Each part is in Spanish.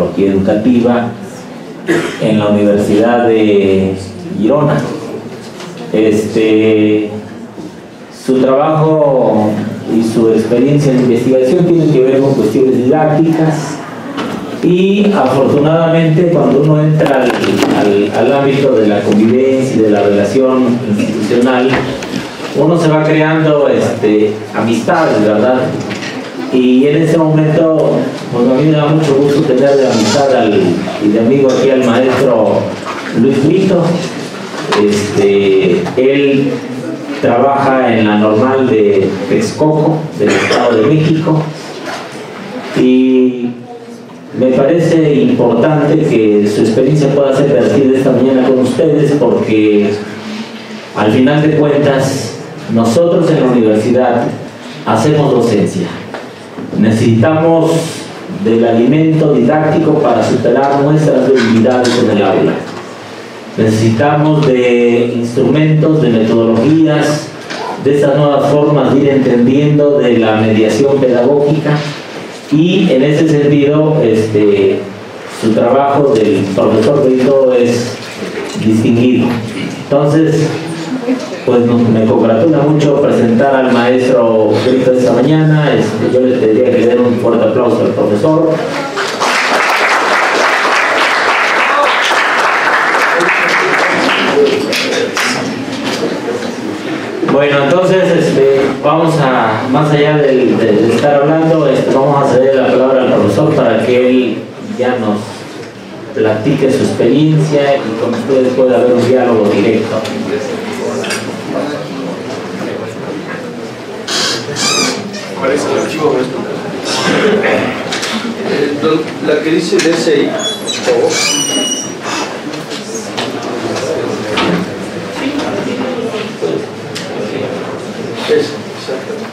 metodología educativa en la Universidad de Girona. Su trabajo y su experiencia de investigación tienen que ver con cuestiones didácticas, y afortunadamente cuando uno entra al ámbito de la convivencia y de la relación institucional, uno se va creando amistades, ¿verdad? Y en ese momento, pues a mí me da mucho gusto tener de amistad y de amigo aquí al maestro Luis Brito. Él trabaja en la Normal de Texcoco, del Estado de México, y me parece importante que su experiencia pueda ser vertida esta mañana con ustedes, porque al final de cuentas nosotros en la universidad hacemos docencia. Necesitamos del alimento didáctico para superar nuestras debilidades en el aula. Necesitamos de instrumentos, de metodologías, de esas nuevas formas de ir entendiendo de la mediación pedagógica, y en ese sentido su trabajo del profesor Brito es distinguido. Entonces, pues me congratula mucho presentar al maestro Brito esta mañana. Yo les pediría que le den un fuerte aplauso al profesor. Bueno, entonces vamos a, más allá de estar hablando, vamos a ceder la palabra al profesor para que él ya nos platique su experiencia y con ustedes pueda haber un diálogo directo. ¿Cuál es el archivo? La que dice DSI, por favor. Exactamente.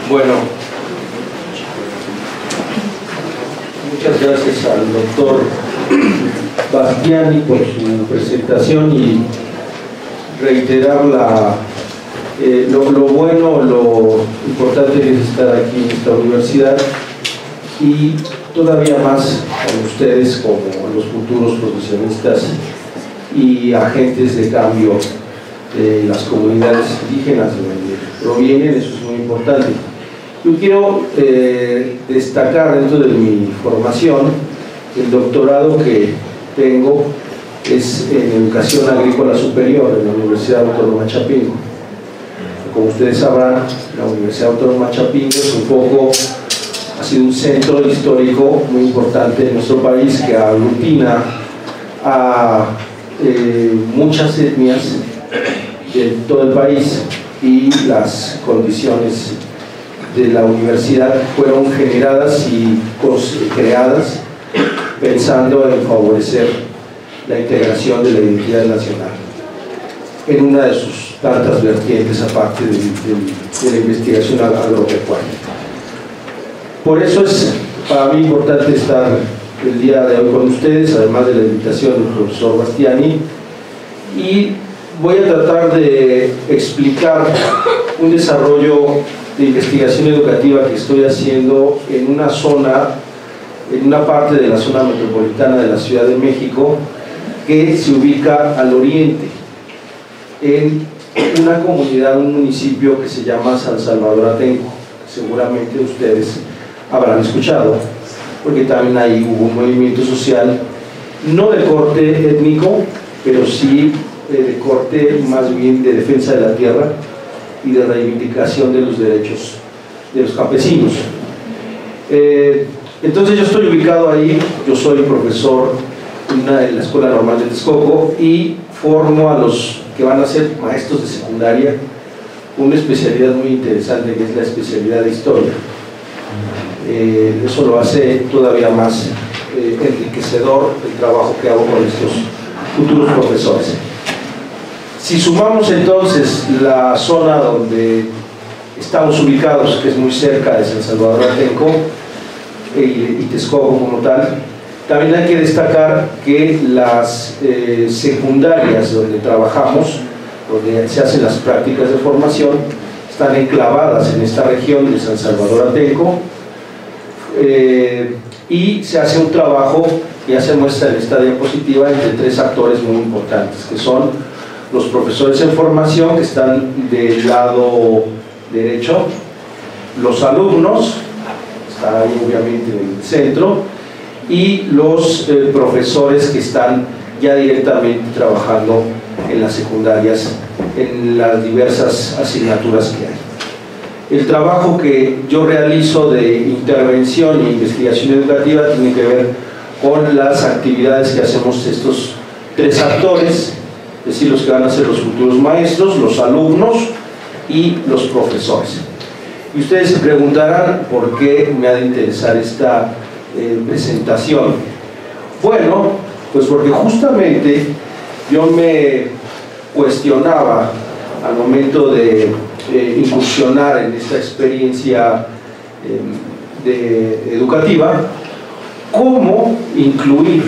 Bueno, muchas gracias al doctor Bastiani por su presentación y reiterar lo bueno, lo importante que es estar aquí en esta universidad, y todavía más con ustedes como los futuros profesionistas y agentes de cambio de las comunidades indígenas de donde provienen. Eso es muy importante. Yo quiero destacar dentro de mi formación el doctorado que tengo es en Educación Agrícola Superior en la Universidad Autónoma Chapingo. Como ustedes sabrán, la Universidad Autónoma Chapingo es un poco, ha sido un centro histórico muy importante en nuestro país que aglutina a muchas etnias de todo el país, y las condiciones de la universidad fueron generadas y creadas pensando en favorecer la integración de la identidad nacional en una de sus tantas vertientes, aparte de la investigación agropecuaria. Por eso es para mí importante estar el día de hoy con ustedes, además de la invitación del profesor Bastiani, y voy a tratar de explicar un desarrollo de investigación educativa que estoy haciendo en una zona, en una parte de la zona metropolitana de la Ciudad de México, que se ubica al oriente, en una comunidad, un municipio que se llama San Salvador Atenco. Seguramente ustedes habrán escuchado, porque también ahí hubo un movimiento social, no de corte étnico, pero sí de corte más bien de defensa de la tierra y de reivindicación de los derechos de los campesinos. Entonces yo estoy ubicado ahí, yo soy profesor en la Escuela Normal de Texcoco y formo a los que van a ser maestros de secundaria, una especialidad muy interesante que es la especialidad de historia. Eso lo hace todavía más enriquecedor el trabajo que hago con estos futuros profesores. Si sumamos entonces la zona donde estamos ubicados, que es muy cerca de San Salvador Atenco y Texcoco como tal, también hay que destacar que las secundarias donde trabajamos donde se hacen las prácticas de formación, están enclavadas en esta región de San Salvador Atenco, y se hace un trabajo que ya se muestra en esta diapositiva entre tres actores muy importantes, que son los profesores en formación, que están del lado derecho, los alumnos, está ahí obviamente en el centro, y los profesores que están ya directamente trabajando en las secundarias, en las diversas asignaturas que hay. El trabajo que yo realizo de intervención e investigación educativa tiene que ver con las actividades que hacemos estos tres actores, es decir, los que van a ser los futuros maestros, los alumnos y los profesores. Y ustedes se preguntarán por qué me ha de interesar esta presentación. Bueno, pues porque justamente yo me cuestionaba al momento de incursionar en esta experiencia educativa, cómo incluir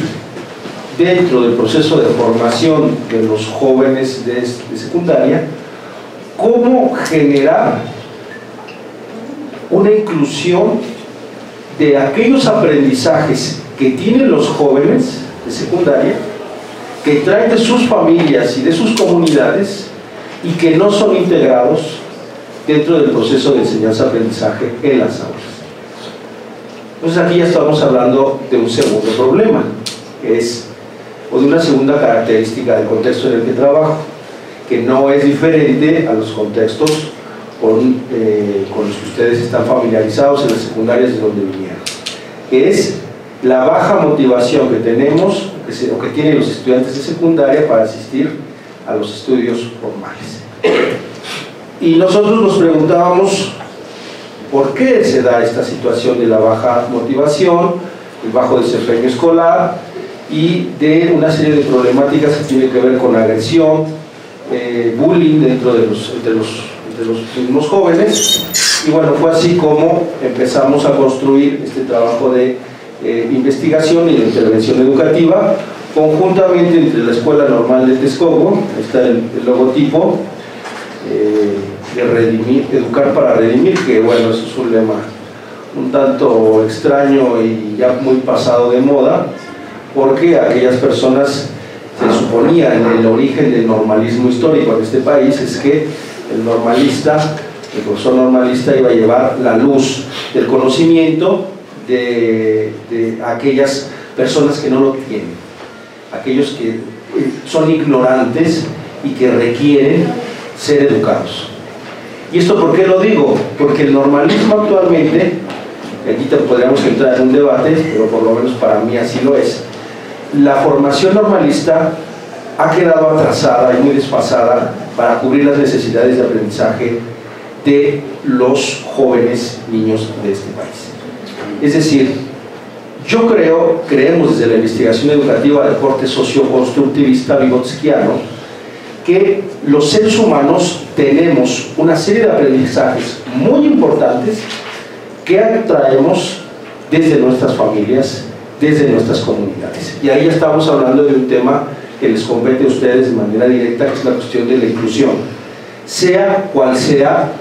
dentro del proceso de formación de los jóvenes de secundaria, cómo generar una inclusión de aquellos aprendizajes que tienen los jóvenes de secundaria, que traen de sus familias y de sus comunidades y que no son integrados dentro del proceso de enseñanza-aprendizaje en las aulas. Entonces aquí ya estamos hablando de un segundo problema, o de una segunda característica del contexto en el que trabajo, que no es diferente a los contextos con los que ustedes están familiarizados en las secundarias de donde vinieron, que es la baja motivación que tenemos o que tienen los estudiantes de secundaria para asistir a los estudios formales. Y nosotros nos preguntábamos por qué se da esta situación de la baja motivación, el bajo desempeño escolar y de una serie de problemáticas que tienen que ver con agresión, bullying entre los mismos jóvenes. Y bueno, fue así como empezamos a construir este trabajo de investigación y de intervención educativa conjuntamente entre la Escuela Normal de Texcoco, está el logotipo de redimir, educar para redimir, que bueno, eso es un lema un tanto extraño y ya muy pasado de moda, porque aquellas personas, se suponía en el origen del normalismo histórico en este país, es que el profesor normalista iba a llevar la luz del conocimiento de aquellas personas que no lo tienen, aquellos que son ignorantes y que requieren ser educados. ¿Y esto por qué lo digo? Porque el normalismo actualmente, aquí podríamos entrar en un debate, pero por lo menos para mí así lo es, la formación normalista ha quedado atrasada y muy desfasada para cubrir las necesidades de aprendizaje de los jóvenes niños de este país. Es decir, creemos desde la investigación educativa de corte socioconstructivista vygotskiano, que los seres humanos tenemos una serie de aprendizajes muy importantes que traemos desde nuestras familias, desde nuestras comunidades. Y ahí estamos hablando de un tema que les compete a ustedes de manera directa, que es la cuestión de la inclusión, sea cual sea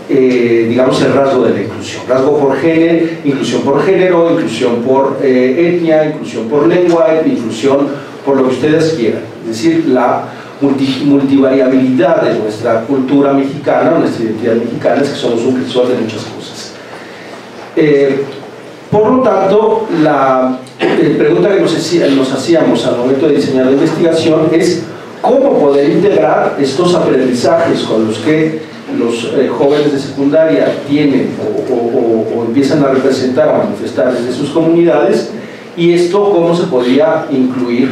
digamos el rasgo de la inclusión, rasgo por género, inclusión por género, inclusión por etnia, inclusión por lengua, inclusión por lo que ustedes quieran, es decir, la multivariabilidad de nuestra cultura mexicana, nuestra identidad mexicana, es que somos un crisol de muchas cosas. Por lo tanto, la pregunta que nos hacíamos al momento de diseñar la investigación es cómo poder integrar estos aprendizajes con los que los jóvenes de secundaria tienen o empiezan a representar, a manifestar desde sus comunidades, y esto cómo se podría incluir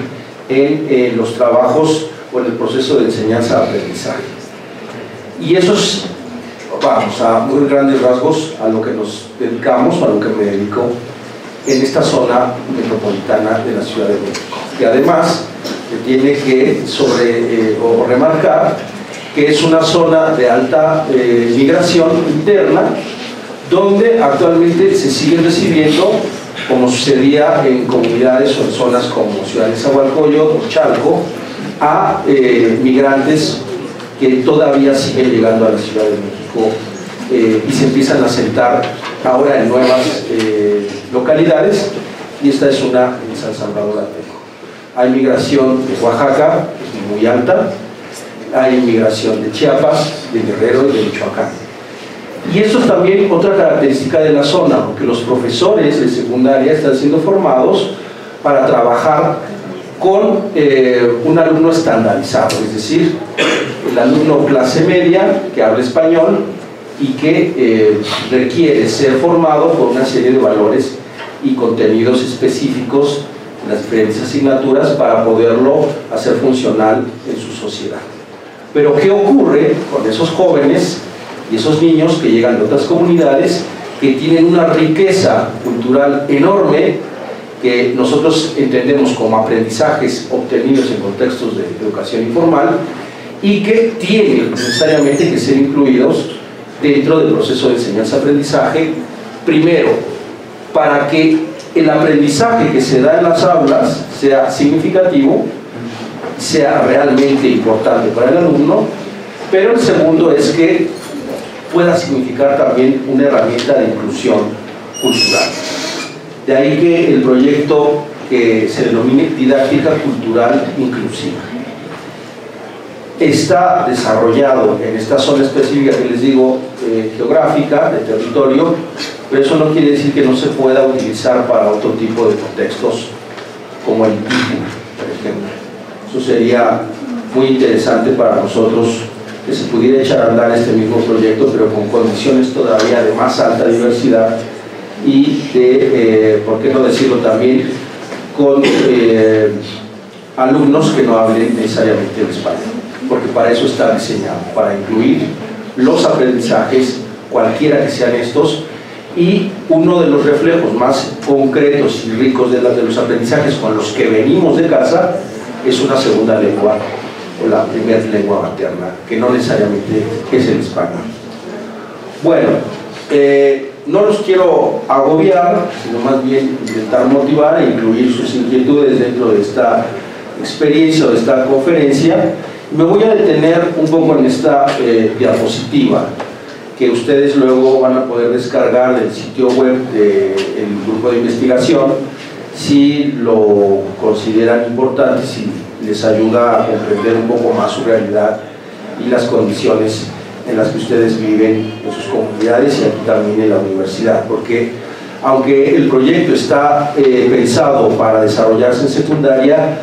en los trabajos o en el proceso de enseñanza-aprendizaje. Y eso es, vamos, a muy grandes rasgos a lo que nos dedicamos, a lo que me dedico en esta zona metropolitana de la Ciudad de México. Y además tiene que remarcar que es una zona de alta migración interna, donde actualmente se siguen recibiendo, como sucedía en comunidades o en zonas como Ciudad de Nezahualcóyotl o Chalco, a migrantes que todavía siguen llegando a la Ciudad de México y se empiezan a asentar ahora en nuevas localidades, y esta es una en San Salvador Ateco. Hay migración de Oaxaca, que es muy alta, hay migración de Chiapas, de Guerrero y de Michoacán. Y esto es también otra característica de la zona, porque los profesores de secundaria están siendo formados para trabajar con un alumno estandarizado, es decir, el alumno clase media que habla español y que requiere ser formado por una serie de valores y contenidos específicos en las diferentes asignaturas para poderlo hacer funcional en su sociedad. Pero ¿qué ocurre con esos jóvenes y esos niños que llegan de otras comunidades que tienen una riqueza cultural enorme, que nosotros entendemos como aprendizajes obtenidos en contextos de educación informal y que tienen necesariamente que ser incluidos dentro del proceso de enseñanza-aprendizaje, primero, para que el aprendizaje que se da en las aulas sea significativo, sea realmente importante para el alumno, pero el segundo es que pueda significar también una herramienta de inclusión cultural. De ahí que el proyecto que se denomine Didáctica Cultural Inclusiva está desarrollado en esta zona específica que les digo, geográfica, de territorio, pero eso no quiere decir que no se pueda utilizar para otro tipo de contextos como el indígena, por ejemplo. Eso sería muy interesante para nosotros, que se pudiera echar a andar este mismo proyecto, pero con condiciones todavía de más alta diversidad y de, ¿por qué no decirlo también?, con alumnos que no hablen necesariamente el español, porque para eso está diseñado, para incluir los aprendizajes, cualquiera que sean estos, y uno de los reflejos más concretos y ricos de los aprendizajes con los que venimos de casa es una segunda lengua, o la primera lengua materna, que no necesariamente es el español. Bueno, no los quiero agobiar, sino más bien intentar motivar e incluir sus inquietudes dentro de esta experiencia o de esta conferencia. Me voy a detener un poco en esta diapositiva, que ustedes luego van a poder descargar del sitio web del grupo de investigación, si lo consideran importante, si les ayuda a comprender un poco más su realidad y las condiciones en las que ustedes viven en sus comunidades y aquí también en la universidad, porque aunque el proyecto está pensado para desarrollarse en secundaria,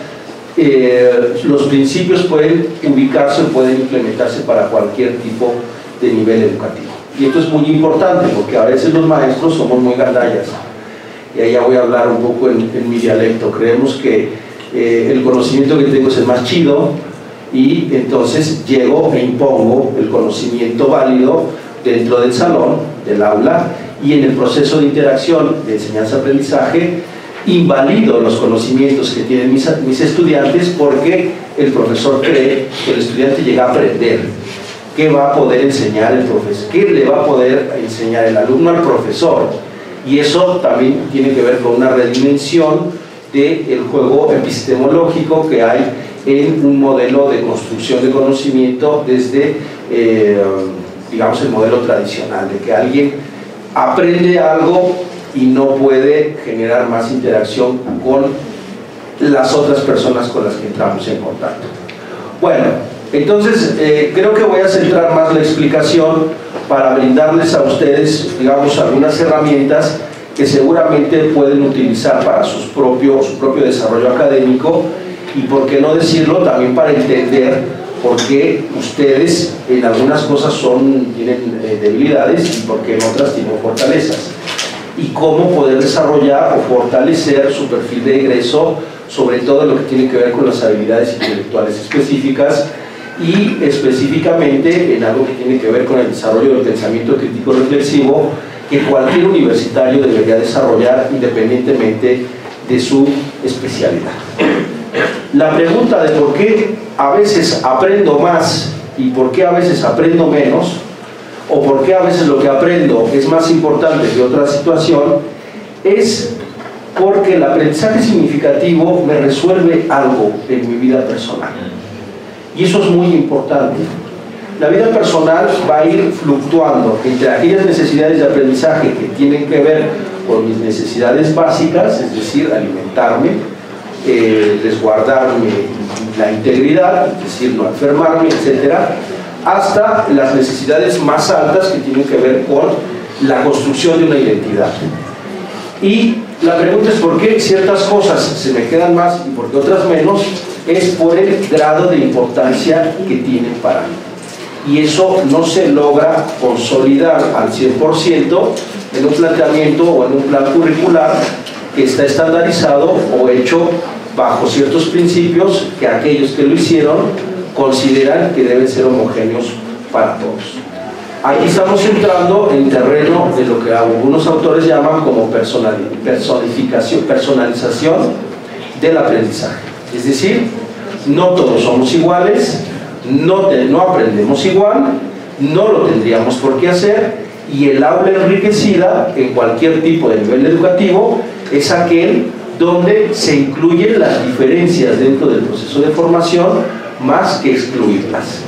los principios pueden ubicarse, pueden implementarse para cualquier tipo de nivel educativo. Y esto es muy importante porque a veces los maestros somos muy gandallas, y ahí ya voy a hablar un poco en mi dialecto. Creemos que el conocimiento que tengo es el más chido, y entonces llego e impongo el conocimiento válido dentro del salón, del aula, y en el proceso de interacción de enseñanza-aprendizaje invalido los conocimientos que tienen mis estudiantes, porque el profesor cree que el estudiante llega a aprender. ¿Qué va a poder enseñar el profesor? ¿Qué le va a poder enseñar el alumno al profesor? Y eso también tiene que ver con una redimensión del juego epistemológico que hay en un modelo de construcción de conocimiento desde, digamos, el modelo tradicional, de que alguien aprende algo y no puede generar más interacción con las otras personas con las que entramos en contacto. Bueno, entonces creo que voy a centrar más la explicación para brindarles a ustedes, digamos, algunas herramientas que seguramente pueden utilizar para su propio desarrollo académico, y por qué no decirlo, también para entender por qué ustedes en algunas cosas tienen debilidades y por qué en otras tienen fortalezas, y cómo poder desarrollar o fortalecer su perfil de egreso, sobre todo lo que tiene que ver con las habilidades intelectuales específicas, y específicamente en algo que tiene que ver con el desarrollo del pensamiento crítico reflexivo, que cualquier universitario debería desarrollar independientemente de su especialidad. La pregunta de por qué a veces aprendo más y por qué a veces aprendo menos, o por qué a veces lo que aprendo es más importante que otra situación, es porque el aprendizaje significativo me resuelve algo en mi vida personal. Y eso es muy importante. La vida personal va a ir fluctuando entre aquellas necesidades de aprendizaje que tienen que ver con mis necesidades básicas, es decir, alimentarme, resguardarme la integridad, es decir, no enfermarme, etcétera, hasta las necesidades más altas que tienen que ver con la construcción de una identidad. Y la pregunta es por qué ciertas cosas se me quedan más y por qué otras menos, es por el grado de importancia que tienen para mí. Y eso no se logra consolidar al 100% en un planteamiento o en un plan curricular que está estandarizado o hecho bajo ciertos principios que aquellos que lo hicieron consideran que deben ser homogéneos para todos. Aquí estamos entrando en terreno de lo que algunos autores llaman como personalización del aprendizaje. Es decir, no todos somos iguales, no aprendemos igual, no lo tendríamos por qué hacer, y el aula enriquecida en cualquier tipo de nivel educativo es aquel donde se incluyen las diferencias dentro del proceso de formación más que excluirlas.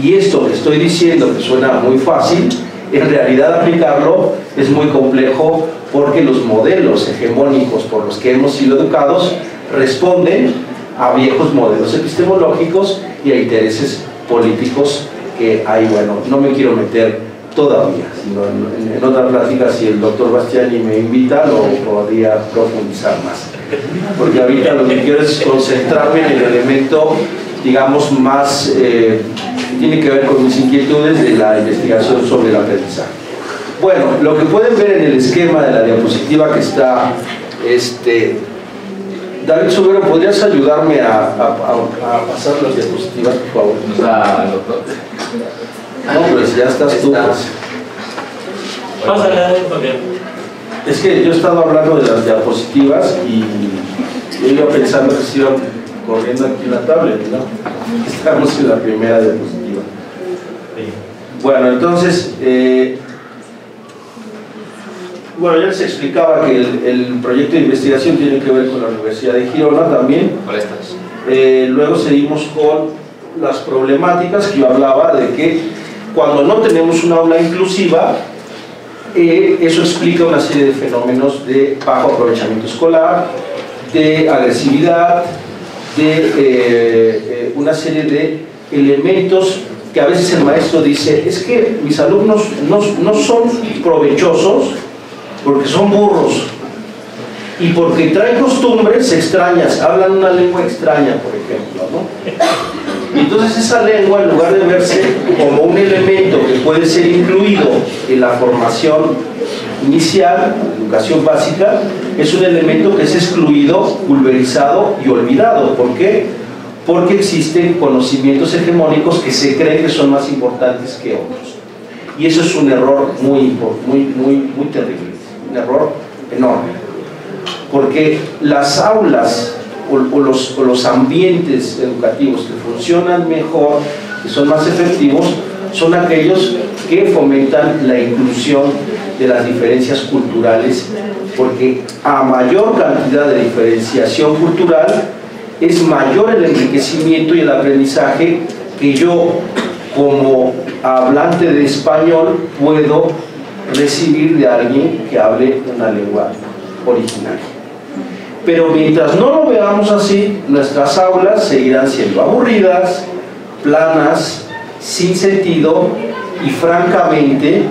Y esto que estoy diciendo, que suena muy fácil, en realidad aplicarlo es muy complejo, porque los modelos hegemónicos por los que hemos sido educados responden a viejos modelos epistemológicos y a intereses políticos que hay. Bueno, no me quiero meter todavía, sino en otra plática, si el doctor Bastiani me invita, lo podría profundizar más, porque ahorita lo que quiero es concentrarme en el elemento, digamos, más tiene que ver con mis inquietudes de la investigación sobre el aprendizaje. Bueno, lo que pueden ver en el esquema de la diapositiva que está David Sobero, ¿podrías ayudarme a pasar las diapositivas, por favor? No, pero si ya estás tú, pues. Pásale, Es que yo he estado hablando de las diapositivas y yo iba pensando que se iba corriendo aquí en la tablet, ¿no? Estamos en la primera diapositiva. Bueno, entonces, bueno, ya les explicaba que el proyecto de investigación tiene que ver con la Universidad de Girona también. Luego seguimos con las problemáticas que yo hablaba de que cuando no tenemos una aula inclusiva, eso explica una serie de fenómenos de bajo aprovechamiento escolar, de agresividad, de una serie de elementos que a veces el maestro dice: es que mis alumnos no son provechosos porque son burros y porque traen costumbres extrañas, hablan una lengua extraña, por ejemplo, ¿no? Y entonces esa lengua, en lugar de verse como un elemento que puede ser incluido en la formación inicial, educación básica, es un elemento que es excluido, pulverizado y olvidado. ¿Por qué? Porque existen conocimientos hegemónicos que se creen que son más importantes que otros. Y eso es un error muy terrible, un error enorme. Porque las aulas o los ambientes educativos que funcionan mejor, que son más efectivos, son aquellos que fomentan la inclusión de las diferencias culturales, porque a mayor cantidad de diferenciación cultural es mayor el enriquecimiento y el aprendizaje que yo, como hablante de español, puedo recibir de alguien que hable una lengua originaria. Pero mientras no lo veamos así, nuestras aulas seguirán siendo aburridas, planas, sin sentido y francamente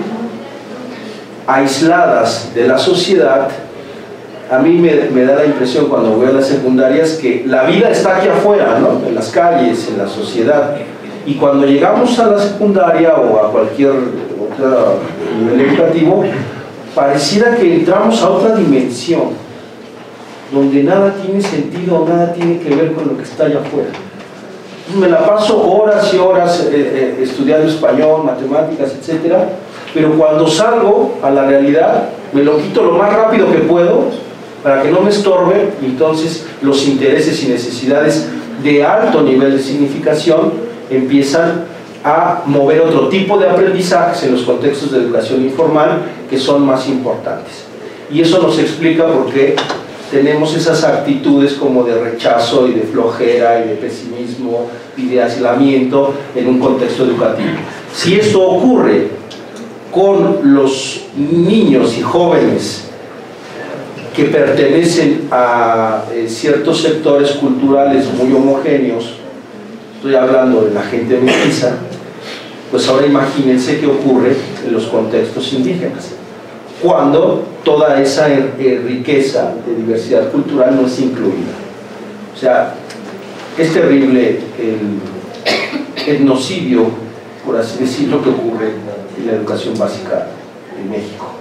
aisladas de la sociedad. A mí me da la impresión, cuando voy a las secundarias, que la vida está aquí afuera, ¿no? En las calles, en la sociedad, y cuando llegamos a la secundaria o a cualquier otro nivel educativo, pareciera que entramos a otra dimensión donde nada tiene sentido, nada tiene que ver con lo que está allá afuera. Me la paso horas y horas estudiando español, matemáticas, etcétera, pero cuando salgo a la realidad me lo quito lo más rápido que puedo para que no me estorbe, y entonces los intereses y necesidades de alto nivel de significación empiezan a mover otro tipo de aprendizajes en los contextos de educación informal que son más importantes. Y eso nos explica por qué tenemos esas actitudes como de rechazo y de flojera y de pesimismo y de aislamiento en un contexto educativo. Si esto ocurre con los niños y jóvenes que pertenecen a ciertos sectores culturales muy homogéneos, estoy hablando de la gente mestiza, pues ahora imagínense qué ocurre en los contextos indígenas, cuando toda esa riqueza de diversidad cultural no es incluida. O sea, es terrible el etnocidio, por así decirlo, que ocurre en la educación básica en México.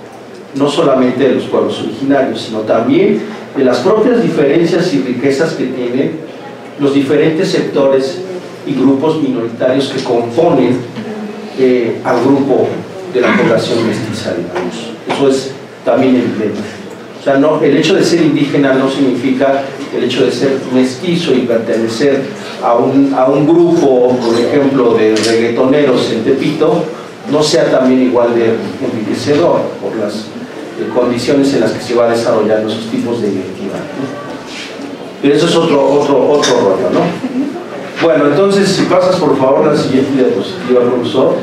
No solamente de los pueblos originarios, sino también de las propias diferencias y riquezas que tienen los diferentes sectores y grupos minoritarios que componen al grupo de la población mestiza, digamos. Eso es también evidente. O sea, no, el hecho de ser indígena no significa el hecho de ser mestizo y pertenecer a un grupo, por ejemplo, de reggaetoneros en Tepito, no sea también igual de enriquecedor por las condiciones en las que se va desarrollando esos tipos de identidad, ¿no? Pero eso es otro rollo, ¿no? Bueno, entonces, si pasas por favor la siguiente diapositiva, profesor.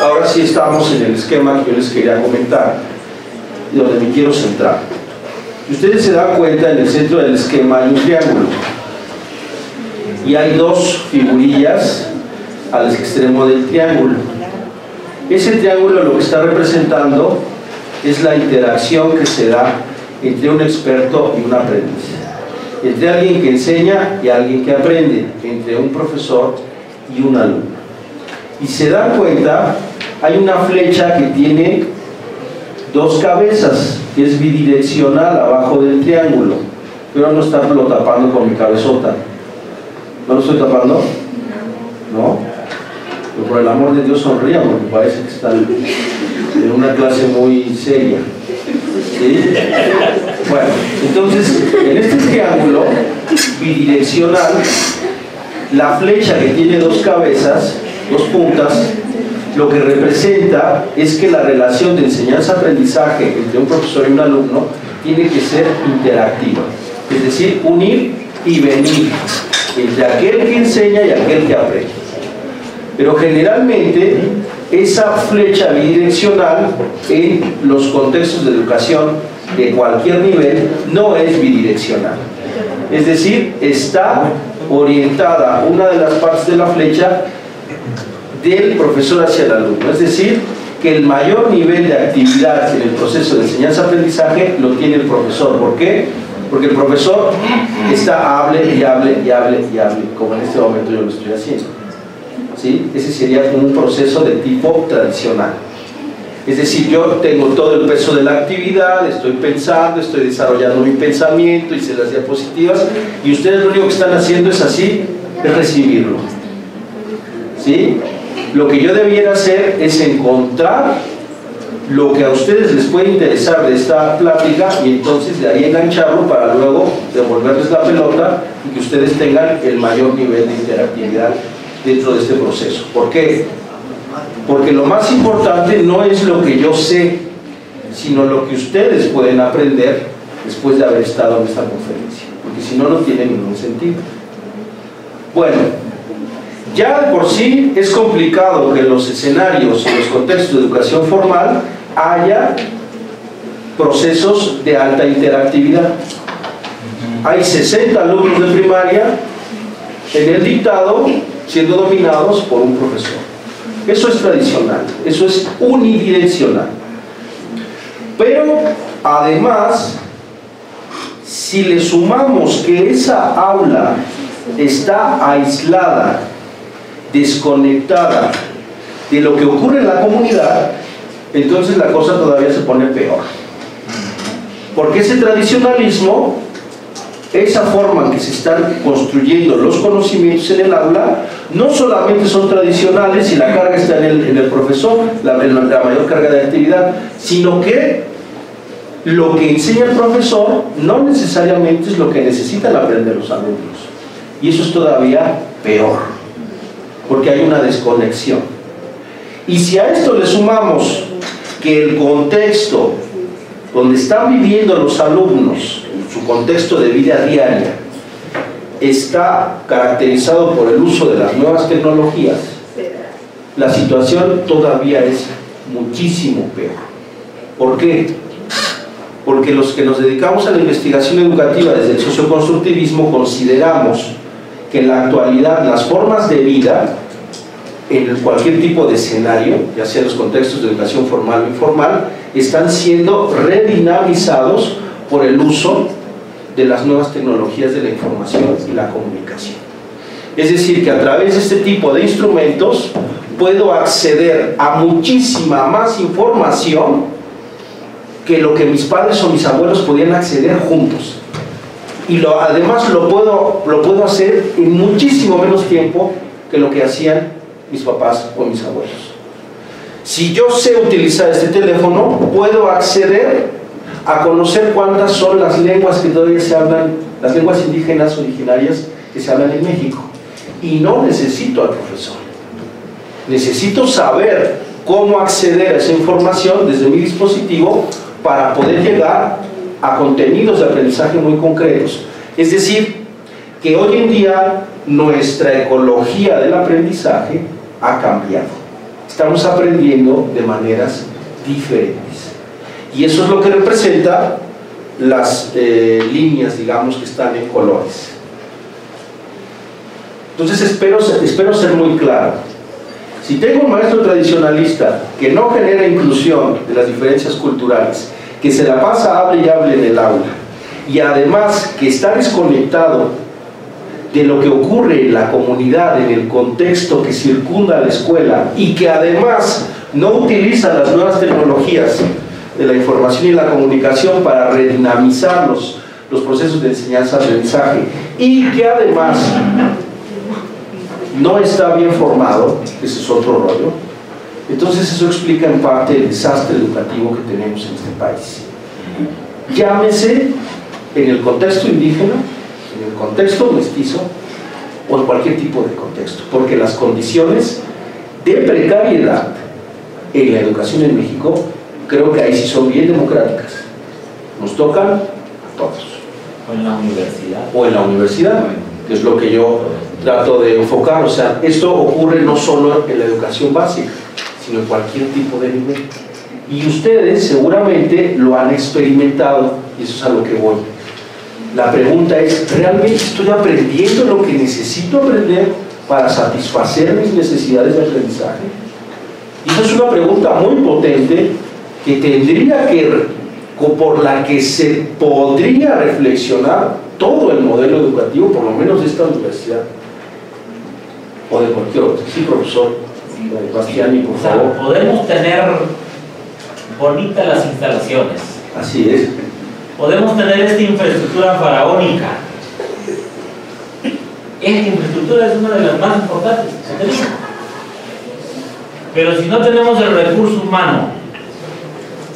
Ahora sí estamos en el esquema que yo les quería comentar, y donde me quiero centrar. Y ustedes se dan cuenta, en el centro del esquema hay un triángulo. Y hay dos figurillas al extremo del triángulo. Ese triángulo lo que está representando es la interacción que se da entre un experto y un aprendiz, entre alguien que enseña y alguien que aprende, entre un profesor y un alumno. Y se dan cuenta, hay una flecha que tiene dos cabezas, que es bidireccional abajo del triángulo, pero no estarlo tapando con mi cabezota. ¿No lo estoy tapando? ¿No? Pero por el amor de Dios sonrían, porque parece que están en una clase muy seria. ¿Sí? Bueno, entonces, en este triángulo bidireccional, la flecha que tiene dos cabezas, dos puntas, lo que representa es que la relación de enseñanza-aprendizaje entre un profesor y un alumno tiene que ser interactiva, es decir, unir y venir entre aquel que enseña y aquel que aprende. Pero generalmente esa flecha bidireccional en los contextos de educación de cualquier nivel no es bidireccional, es decir, está orientada una de las partes de la flecha del profesor hacia el alumno, es decir, que el mayor nivel de actividad en el proceso de enseñanza-aprendizaje lo tiene el profesor. ¿Por qué? Porque el profesor está hable y hable y hable y hable, como en este momento yo lo estoy haciendo. ¿Sí? Ese sería un proceso de tipo tradicional. Es decir, yo tengo todo el peso de la actividad, estoy pensando, estoy desarrollando mi pensamiento, hice las diapositivas, y ustedes lo único que están haciendo es así, es recibirlo. ¿Sí? Lo que yo debiera hacer es encontrar lo que a ustedes les puede interesar de esta plática y entonces de ahí engancharlo para luego devolverles la pelota y que ustedes tengan el mayor nivel de interactividad dentro de este proceso. ¿Por qué? Porque lo más importante no es lo que yo sé, sino lo que ustedes pueden aprender después de haber estado en esta conferencia, porque si no, no tiene ningún sentido. Bueno, ya de por sí es complicado que en los escenarios, en los contextos de educación formal, haya procesos de alta interactividad. Hay 60 alumnos de primaria en el dictado siendo dominados por un profesor. Eso es tradicional, eso es unidireccional. Pero además, si le sumamos que esa aula está aislada, desconectada de lo que ocurre en la comunidad, entonces la cosa todavía se pone peor. Porque ese tradicionalismo, esa forma en que se están construyendo los conocimientos en el aula, no solamente son tradicionales y la carga está en el profesor, la mayor carga de actividad, sino que lo que enseña el profesor no necesariamente es lo que necesitan aprender los alumnos. Y eso es todavía peor, porque hay una desconexión. Y si a esto le sumamos que el contexto donde están viviendo los alumnos, en su contexto de vida diaria, está caracterizado por el uso de las nuevas tecnologías, la situación todavía es muchísimo peor. ¿Por qué? Porque los que nos dedicamos a la investigación educativa desde el socioconstructivismo consideramos que en la actualidad las formas de vida en cualquier tipo de escenario, ya sea en los contextos de educación formal o informal, están siendo redinamizados por el uso de las nuevas tecnologías de la información y la comunicación. Es decir, que a través de este tipo de instrumentos puedo acceder a muchísima más información que lo que mis padres o mis abuelos podían acceder juntos. Y además lo puedo hacer en muchísimo menos tiempo que lo que hacían mis papás o mis abuelos. Si yo sé utilizar este teléfono, puedo acceder a conocer cuántas son las lenguas que todavía se hablan, las lenguas indígenas originarias que se hablan en México. Y no necesito al profesor. Necesito saber cómo acceder a esa información desde mi dispositivo para poder llegar a contenidos de aprendizaje muy concretos. Es decir, que hoy en día nuestra ecología del aprendizaje ha cambiado. Estamos aprendiendo de maneras diferentes. Y eso es lo que representa las líneas, digamos, que están en colores. Entonces espero ser muy claro. Si tengo un maestro tradicionalista que no genera inclusión de las diferencias culturales, que se la pasa hable y hable en el aula, y además que está desconectado de lo que ocurre en la comunidad, en el contexto que circunda la escuela, y que además no utiliza las nuevas tecnologías de la información y la comunicación para redinamizar los procesos de enseñanza-aprendizaje, y que además no está bien formado, ese es otro rollo, entonces eso explica en parte el desastre educativo que tenemos en este país. Llámese en el contexto indígena, en el contexto mestizo o en cualquier tipo de contexto, porque las condiciones de precariedad en la educación en México creo que ahí sí son bien democráticas, nos tocan a todos. O en la universidad. O en la universidad, que es lo que yo trato de enfocar. O sea, esto ocurre no solo en la educación básica, sino en cualquier tipo de nivel. Y ustedes seguramente lo han experimentado, y eso es a lo que voy. La pregunta es, ¿realmente estoy aprendiendo lo que necesito aprender para satisfacer mis necesidades de aprendizaje? Y esa es una pregunta muy potente que tendría por la que se podría reflexionar todo el modelo educativo, por lo menos de esta universidad o de cualquier otro. Sí, profesor Bastiani, por favor. Podemos tener bonitas las instalaciones. Así es. Podemos tener esta infraestructura faraónica. Esta infraestructura es una de las más importantes que se tiene. Pero si no tenemos el recurso humano,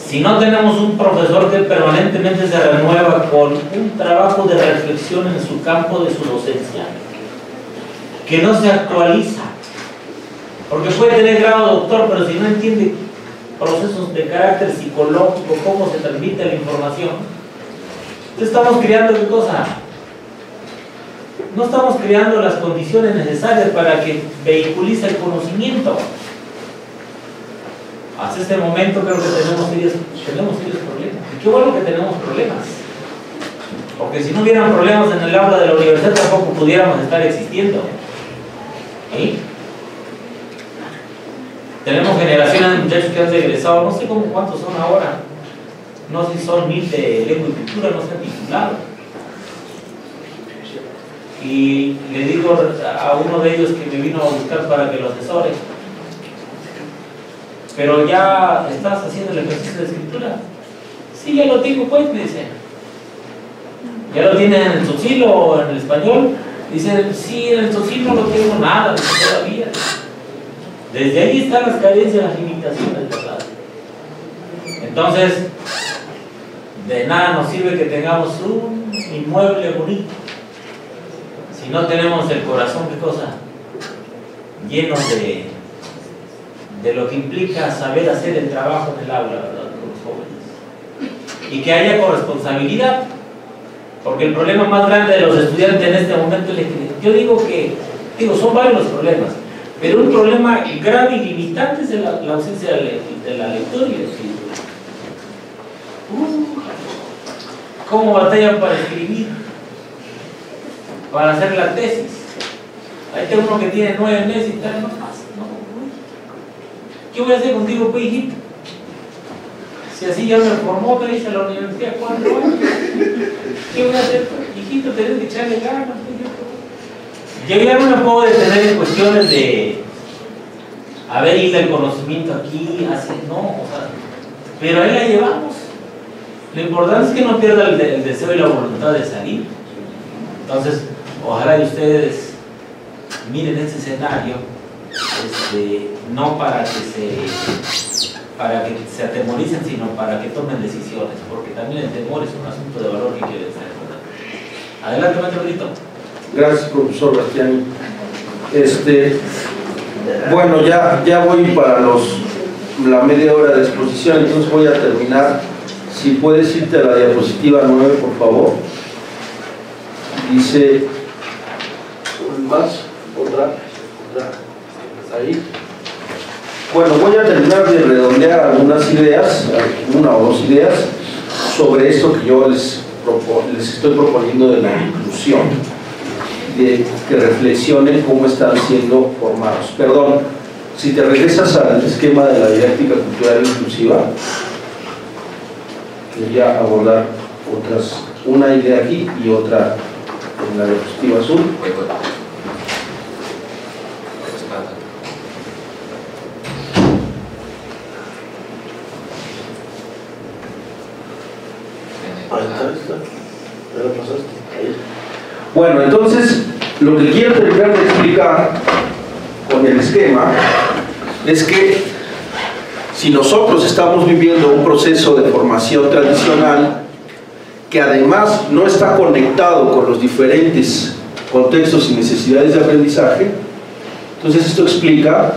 si no tenemos un profesor que permanentemente se renueva con un trabajo de reflexión en su campo de su docencia, que no se actualiza, porque puede tener grado de doctor, pero si no entiende procesos de carácter psicológico, cómo se transmite la información, estamos creando ¿qué cosa? No estamos creando las condiciones necesarias para que vehiculice el conocimiento. Hasta este momento creo que tenemos serios problemas. Y qué bueno que tenemos problemas. Porque si no hubieran problemas en el aula de la universidad tampoco pudiéramos estar existiendo. ¿Sí? Tenemos generaciones de muchachos que han regresado, no sé cuántos son ahora. No sé si son 1000 de lengua y cultura, no se han titulado. Y le digo a uno de ellos que me vino a buscar para que lo asesore, pero ya estás haciendo el ejercicio de escritura. Sí, ya lo tengo, pues, me dice. ¿Ya lo tiene en el tzotzil o en el español? Dice, sí, en el tzotzil no lo tengo nada, dice, todavía. Desde ahí están las carencias, las limitaciones, ¿verdad? Entonces, de nada nos sirve que tengamos un inmueble bonito si no tenemos el corazón, ¿qué cosa? Lleno de lo que implica saber hacer el trabajo en el aula, ¿verdad? Con los jóvenes. y que haya corresponsabilidad, porque el problema más grande de los estudiantes en este momento, yo digo son varios los problemas, pero un problema grave y limitante es la ausencia de la lectura y la escritura. ¿Cómo batallan para escribir? Para hacer la tesis. Ahí tengo uno que tiene 9 meses y tal, no pasa, no. ¿Qué voy a hacer contigo, pues, hijito? Si así ya me formó, me hice a la universidad 4 años. ¿Qué voy a hacer, hijito? Tenés que echarle ganas. Yo ya no me puedo detener en cuestiones de haber ido el conocimiento aquí, pero ahí la llevamos. Lo importante es que no pierda el deseo y la voluntad de salir. Entonces, ojalá y ustedes miren este escenario, no para que se atemoricen, sino para que tomen decisiones, porque también el temor es un asunto de valor que quiere ser. Adelante, maestro Brito. Gracias, profesor Bastiani. Bueno, ya voy para la media hora de exposición, entonces voy a terminar. Si puedes irte a la diapositiva 9, por favor. Dice, otra, ahí. Bueno, voy a terminar de redondear algunas ideas, una o dos ideas, sobre esto que yo les estoy proponiendo de la inclusión, de que reflexionen cómo están siendo formados. Perdón, si te regresas al esquema de la didáctica cultural inclusiva, quería abordar una idea aquí y otra en la diapositiva azul. Bueno, entonces lo que quiero terminar de explicar con el esquema es que si nosotros estamos viviendo un proceso de formación tradicional que además no está conectado con los diferentes contextos y necesidades de aprendizaje, entonces esto explica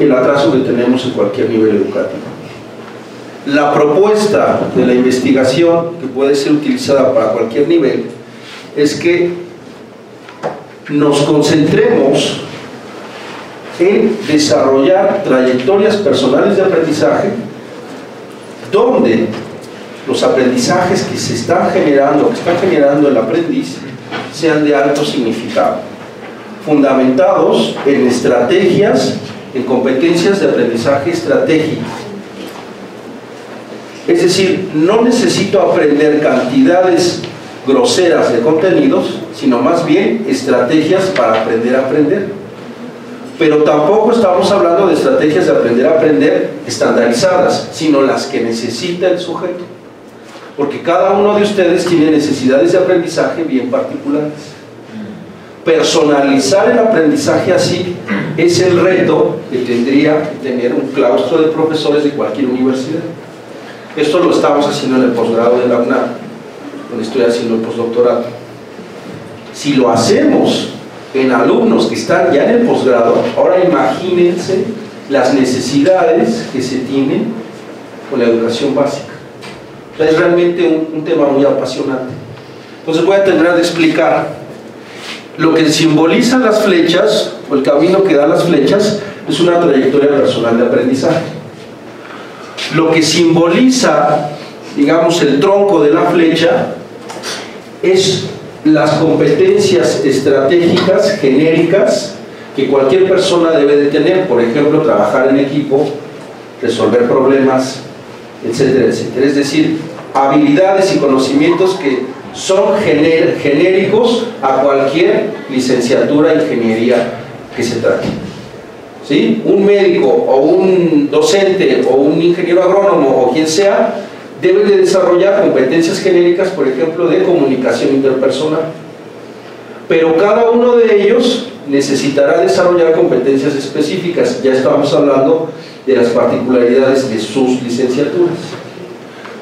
el atraso que tenemos en cualquier nivel educativo. La propuesta de la investigación, que puede ser utilizada para cualquier nivel, es que nos concentremos en desarrollar trayectorias personales de aprendizaje donde los aprendizajes que se están generando, que está generando el aprendiz, sean de alto significado, fundamentados en estrategias, en competencias de aprendizaje estratégico. Es decir, no necesito aprender cantidades groseras de contenidos, sino más bien estrategias para aprender a aprender. Pero tampoco estamos hablando de estrategias de aprender a aprender estandarizadas, sino las que necesita el sujeto. Porque cada uno de ustedes tiene necesidades de aprendizaje bien particulares. Personalizar el aprendizaje así es el reto que tendría que tener un claustro de profesores de cualquier universidad. Esto lo estamos haciendo en el posgrado de la UNAM, donde estoy haciendo el postdoctorado. Si lo hacemos en alumnos que están ya en el posgrado, ahora imagínense las necesidades que se tienen con la educación básica. O sea, es realmente un tema muy apasionante. Entonces voy a terminar de explicar lo que simbolizan las flechas, o el camino que dan las flechas, es una trayectoria personal de aprendizaje. Lo que simboliza, digamos, el tronco de la flecha es las competencias estratégicas genéricas que cualquier persona debe de tener, por ejemplo, trabajar en equipo, resolver problemas, etcétera, etcétera. Es decir, habilidades y conocimientos que son genéricos a cualquier licenciatura en ingeniería que se trate. ¿Sí? Un médico o un docente o un ingeniero agrónomo o quien sea deben de desarrollar competencias genéricas, por ejemplo, de comunicación interpersonal. Pero cada uno de ellos necesitará desarrollar competencias específicas. Ya estamos hablando de las particularidades de sus licenciaturas.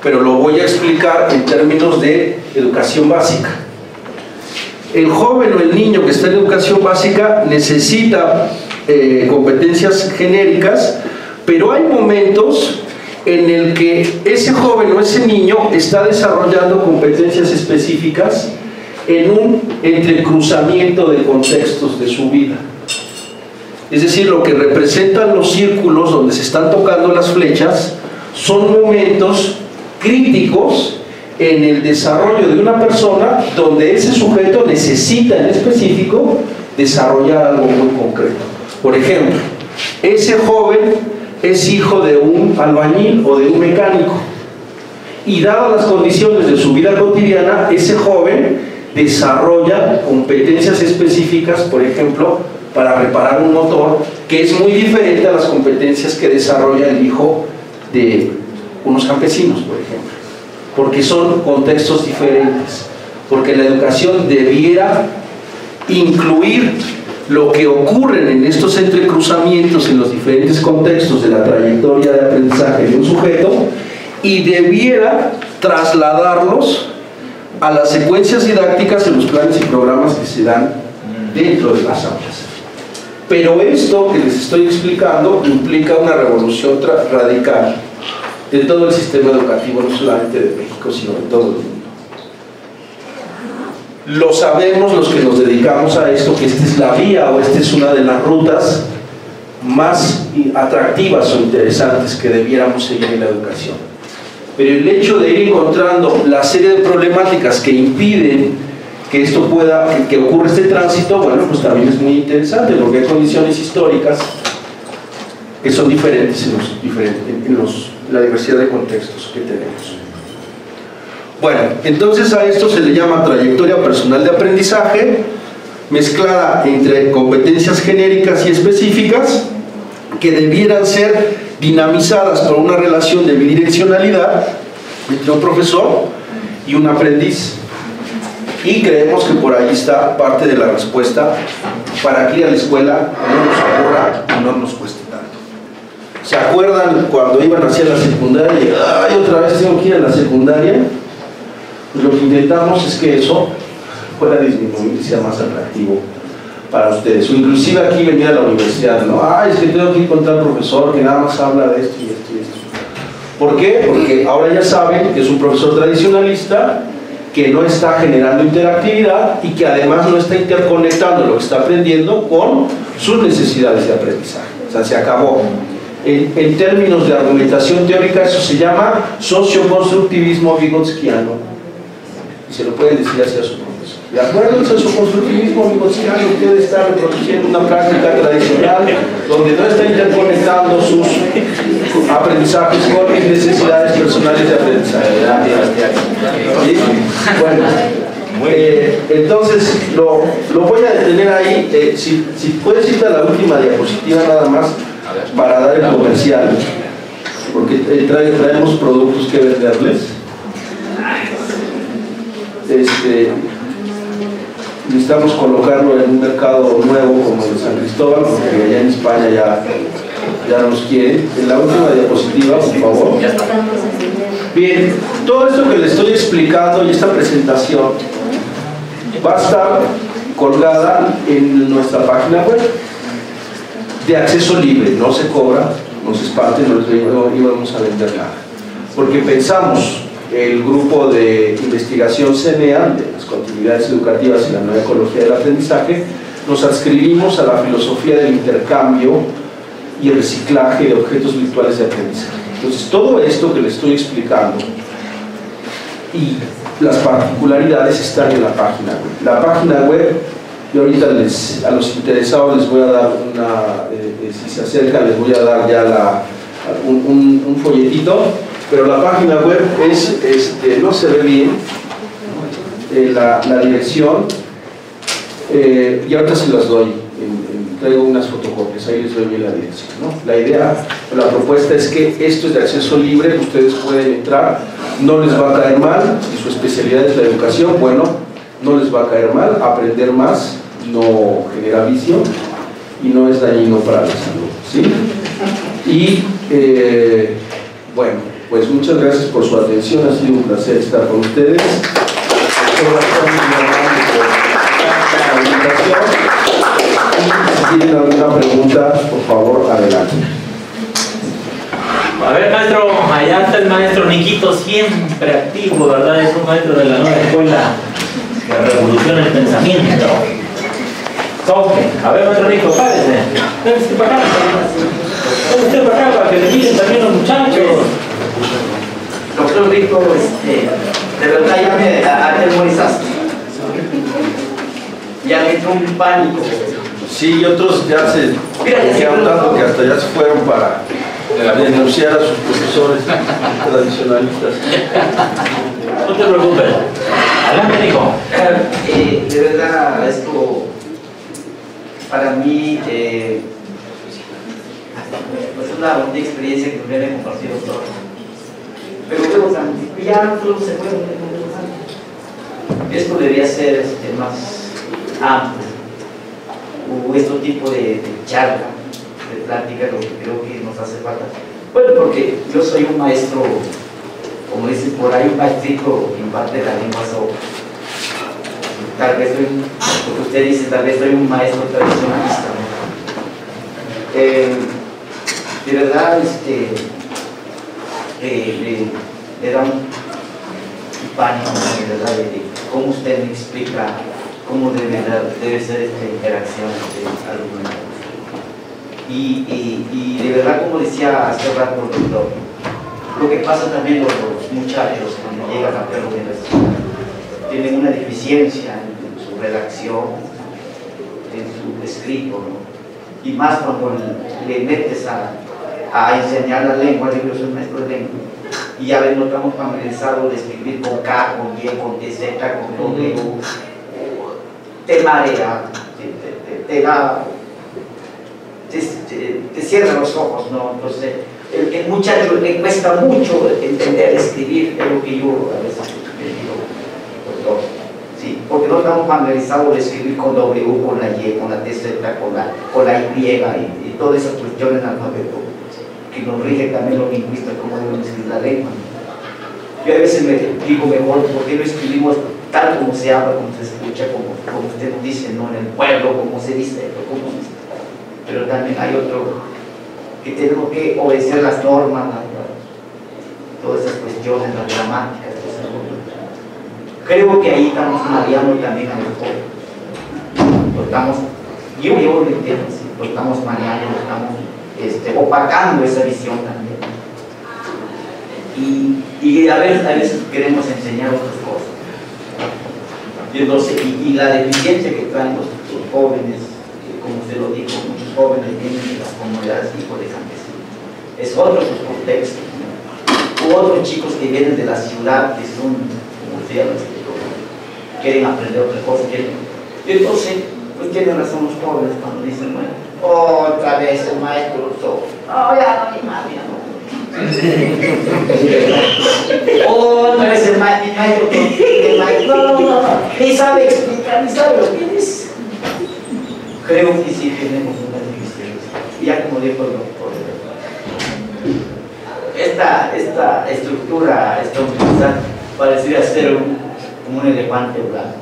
Pero lo voy a explicar en términos de educación básica. El joven o el niño que está en educación básica necesita competencias genéricas, pero hay momentos en el que ese joven o ese niño está desarrollando competencias específicas en un entrecruzamiento de contextos de su vida. Es decir, lo que representan los círculos donde se están tocando las flechas son momentos críticos en el desarrollo de una persona donde ese sujeto necesita en específico desarrollar algo muy concreto. Por ejemplo, ese joven es hijo de un albañil o de un mecánico y dadas las condiciones de su vida cotidiana, ese joven desarrolla competencias específicas, por ejemplo, para reparar un motor, que es muy diferente a las competencias que desarrolla el hijo de unos campesinos, por ejemplo, porque son contextos diferentes, porque la educación debiera incluir lo que ocurre en estos entrecruzamientos en los diferentes contextos de la trayectoria de aprendizaje de un sujeto y debiera trasladarlos a las secuencias didácticas en los planes y programas que se dan dentro de las aulas. Pero esto que les estoy explicando implica una revolución radical de todo el sistema educativo, no solamente de México, sino de todo el mundo. Lo sabemos los que nos dedicamos a esto, que esta es la vía o esta es una de las rutas más atractivas o interesantes que debiéramos seguir en la educación. Pero el hecho de ir encontrando la serie de problemáticas que impiden que esto pueda, que ocurra este tránsito, bueno, pues también es muy interesante, porque hay condiciones históricas que son diferentes en la diversidad de contextos que tenemos. Bueno, entonces a esto se le llama trayectoria personal de aprendizaje, mezclada entre competencias genéricas y específicas, que debieran ser dinamizadas por una relación de bidireccionalidad entre un profesor y un aprendiz. Y creemos que por ahí está parte de la respuesta para que ir a la escuela no nos ocurra y no nos cueste tanto. ¿Se acuerdan cuando iban hacia la secundaria y ay, otra vez tengo que ir a la secundaria? Pues lo que intentamos es que eso pueda disminuir y sea más atractivo para ustedes, o inclusive aquí venir a la universidad, ¿no? Ay, es que tengo que ir con tal profesor que nada más habla de esto y esto y esto. ¿Por qué? Porque ahora ya saben que es un profesor tradicionalista, que no está generando interactividad y que además no está interconectando lo que está aprendiendo con sus necesidades de aprendizaje. O sea, se acabó. En términos de argumentación teórica, eso se llama socioconstructivismo vygotskiano. Y se lo pueden decir así a su profesor. De acuerdo, el socioconstructivismo vygotskiano puede estar reproduciendo una práctica tradicional donde no está interconectando sus aprendizajes con mis necesidades personales de aprendizaje. ¿Sí? Bueno, entonces lo voy a detener ahí. Si puedes irte a la última diapositiva nada más para dar el comercial, porque traemos productos que venderles. Necesitamos colocarlo en un mercado nuevo como el de San Cristóbal, porque allá en España ya nos quieren. En la última diapositiva, por favor. Bien, todo esto que les estoy explicando y esta presentación va a estar colgada en nuestra página web de acceso libre, no se cobra, no se espanten, no les íbamos a vender nada, porque pensamos el grupo de investigación CENEA, de las continuidades educativas y la nueva ecología del aprendizaje, nos adscribimos a la filosofía del intercambio y el reciclaje de objetos virtuales de aprendizaje. Entonces, todo esto que les estoy explicando y las particularidades están en la página web. La página web, y ahorita a los interesados les voy a dar si se acercan les voy a dar ya un folletito, pero la página web es, no se ve bien la dirección, y ahorita se las doy, traigo unas fotocopias, ahí les doy bien la dirección, ¿no? La idea, la propuesta es que esto es de acceso libre, ustedes pueden entrar, no les va a caer mal, si su especialidad es la educación, bueno, no les va a caer mal, aprender más no genera vicio y no es dañino para la salud, ¿sí? Y bueno, pues muchas gracias por su atención, ha sido un placer estar con ustedes. Y si tienen alguna pregunta, por favor, adelante. A ver, maestro, allá está el maestro Niquito, siempre activo, ¿verdad? Es un maestro de la nueva escuela que revoluciona el pensamiento. Toque. A ver, maestro Nico, párese. Ven usted para acá. Ven usted para acá para que le miren también los muchachos. Doctor Rico, de verdad ya me atemorizaste. Ya me entró un pánico. Sí, y otros ya se quedan tanto que hasta ya se fueron para denunciar a sus profesores tradicionalistas. No te preocupes. Adelante, Nico. De verdad, esto para mí es una experiencia que me he compartido todos. Pero luego ya todos se fueron. Esto debería ser más amplio, o este tipo de charla, de plática, lo que creo que nos hace falta. Bueno, porque yo soy un maestro, como dicen por ahí, un maestrito que imparte la lengua sobre. Tal vez soy, lo que usted dice, tal vez soy un maestro tradicionalista, ¿no? De verdad, le da un pánico, de verdad, de cómo usted me explica cómo debe ser esta interacción entre alumnos. Y de verdad, como decía hace rato el doctor, lo que pasa también con los muchachos cuando llegan a la universidad, tienen una deficiencia en su redacción, en su escrito, ¿no? Y más cuando le metes a enseñar la lengua, yo soy maestro de lengua, y ya no estamos familiarizados de escribir con K, con Y, con TZ, con W, te marea, te da, te cierra los ojos, ¿no? Entonces, el muchacho le cuesta mucho entender, escribir, es lo que yo a veces le digo, doctor, ¿sí? Porque no estamos familiarizados de escribir con W, con la Y, con la TZ, con la Y y todas esas cuestiones alfabeto que nos rigen también los lingüistas cómo deben escribir la lengua. Yo a veces me digo mejor, ¿por qué no escribimos tal como se habla, como se escucha, como usted nos dice, ¿no? En el pueblo, como se dice, pero también hay otro que tenemos que obedecer las normas, todas esas cuestiones, las gramáticas, creo que ahí estamos mareando también a los jóvenes. Lo estamos, yo lo entiendo, ¿sí? Lo estamos mareando, lo estamos opacando esa visión también. Y a veces queremos enseñar otras cosas. Entonces, y la deficiencia que traen los jóvenes, como usted lo dijo, muchos jóvenes vienen de las comunidades hijos de campesinos. Es otro su contexto, ¿no? U otros chicos que vienen de la ciudad, que son, como decía, quieren aprender otra cosa. Y entonces, pues tienen razón los jóvenes cuando dicen, bueno, otra vez el maestro, no, ya no, mi mami, no. Otra vez el maestro, no, ni sabe explicar, ni sabe lo que dice. Creo que sí tenemos una deficiencia. Ya como dijo el doctor, esta estructura, esta universidad, pareciera ser como un elefante blanco.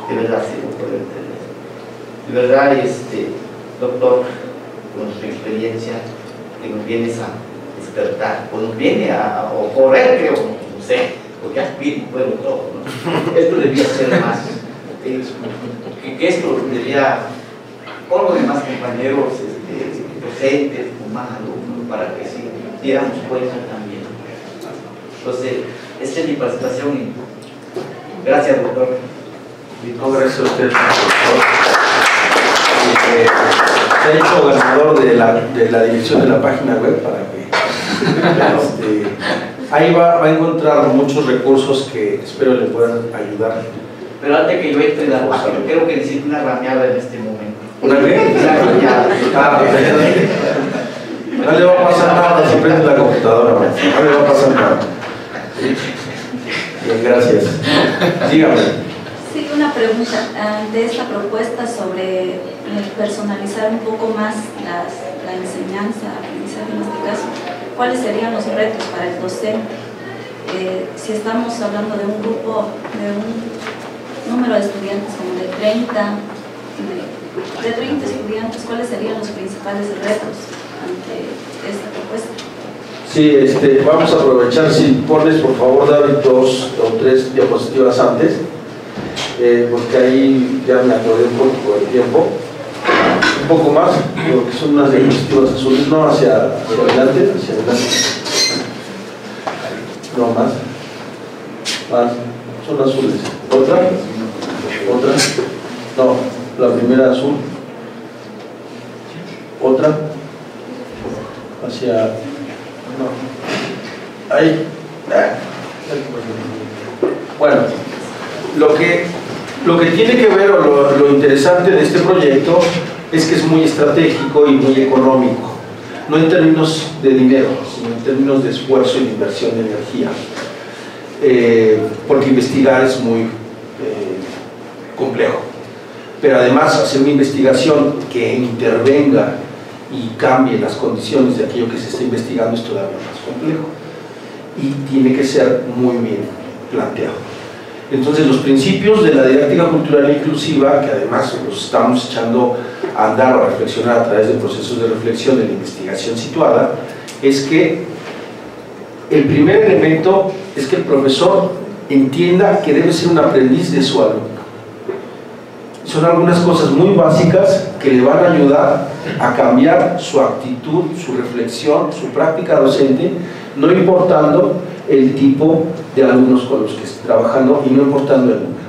De verdad, sí lo puedo entender. De verdad, doctor, con su experiencia, que nos vienes a despertar, o nos viene a correr, creo, no sé, porque aspiro, bueno, todo, ¿no? Esto debía ser más, que esto debía, con los demás compañeros, docentes, con más alumnos, para que sí diéramos cuenta también. Entonces, esta es mi presentación y gracias, doctor. No, gracias a usted, profesor. Se ha hecho ganador de la dirección de la página web para que ahí va a encontrar muchos recursos que espero le puedan ayudar. Pero antes que yo entre en la página, creo que necesito una rameada en este momento. ¿Una qué? Una rameada. No le va a pasar nada si prende la computadora, no le va a pasar nada. Bien, gracias. Dígame. Sí, una pregunta de esta propuesta sobre personalizar un poco más la enseñanza, aprendizaje en este caso. ¿Cuáles serían los retos para el docente? Si estamos hablando de un grupo, de un número de estudiantes como de 30 estudiantes, ¿cuáles serían los principales retos ante esta propuesta? Sí, vamos a aprovechar, si pones por favor David 2 o 3 diapositivas antes, porque ahí ya me acordé un poco del tiempo. Un poco más, porque son unas diapositivas azules, no hacia adelante, no más, son azules. ¿Otra? No, la primera azul. Otra hacia, no, ahí. Bueno, lo que tiene que ver, o lo interesante de este proyecto, es que es muy estratégico y muy económico, no en términos de dinero, sino en términos de esfuerzo y de inversión de energía, porque investigar es muy complejo, pero además hacer una investigación que intervenga y cambie las condiciones de aquello que se está investigando es todavía más complejo y tiene que ser muy bien planteado. Entonces los principios de la didáctica cultural inclusiva, que además los estamos echando a andar o a reflexionar a través de procesos de reflexión de la investigación situada, es que el primer elemento es que el profesor entienda que debe ser un aprendiz de su alumno. Son algunas cosas muy básicas que le van a ayudar a cambiar su actitud, su reflexión, su práctica docente, no importando el tipo de alumnos con los que esté trabajando y no importando el número.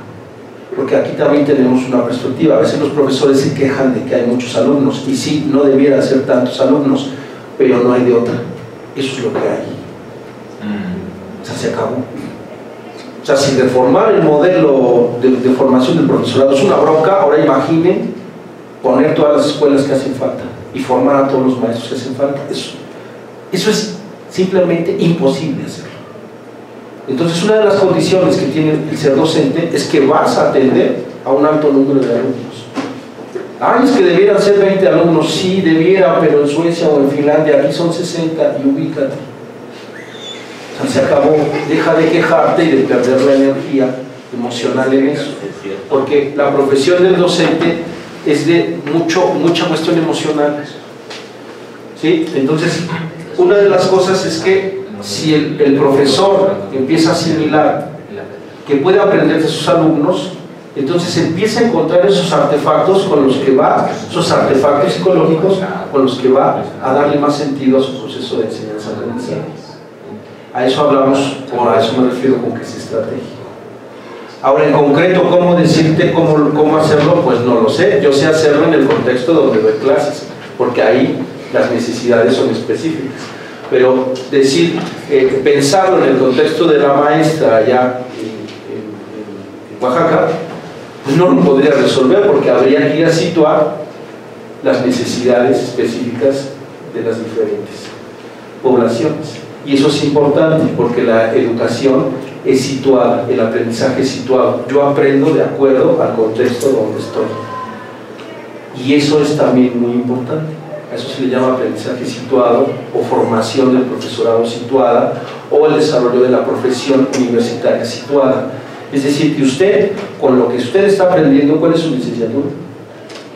Porque aquí también tenemos una perspectiva. A veces los profesores se quejan de que hay muchos alumnos y sí, no debiera ser tantos alumnos, pero no hay de otra. Eso es lo que hay. O sea, se acabó. O sea, si reformar el modelo de formación del profesorado es una bronca, ahora imaginen poner todas las escuelas que hacen falta y formar a todos los maestros que hacen falta. Eso es simplemente imposible hacerlo. Entonces, una de las condiciones que tiene el ser docente es que vas a atender a un alto número de alumnos. Ah, es que debieran ser 20 alumnos, sí, debieran, pero en Suecia o en Finlandia aquí son 60 y ubícate. O sea, se acabó, deja de quejarte y de perder la energía emocional en eso, porque la profesión del docente es de mucha cuestión emocional, ¿sí? Entonces, una de las cosas es que si el profesor empieza a asimilar que puede aprender de sus alumnos, entonces empieza a encontrar esos artefactos con los que va, esos artefactos psicológicos con los que va a darle más sentido a su proceso de enseñanza-aprendizaje. A eso hablamos, o a eso me refiero con que es estratégico. Ahora, en concreto, ¿cómo decirte cómo hacerlo? Pues no lo sé. Yo sé hacerlo en el contexto donde doy clases, porque ahí las necesidades son específicas. Pero decir, pensarlo en el contexto de la maestra allá en Oaxaca, pues no lo podría resolver, porque habría que ir a situar las necesidades específicas de las diferentes poblaciones. Y eso es importante, porque la educación es situada, el aprendizaje es situado. Yo aprendo de acuerdo al contexto donde estoy. Y eso es también muy importante. A eso se le llama aprendizaje situado o formación del profesorado situada o el desarrollo de la profesión universitaria situada. Es decir, que usted, con lo que usted está aprendiendo, ¿cuál es su licenciatura?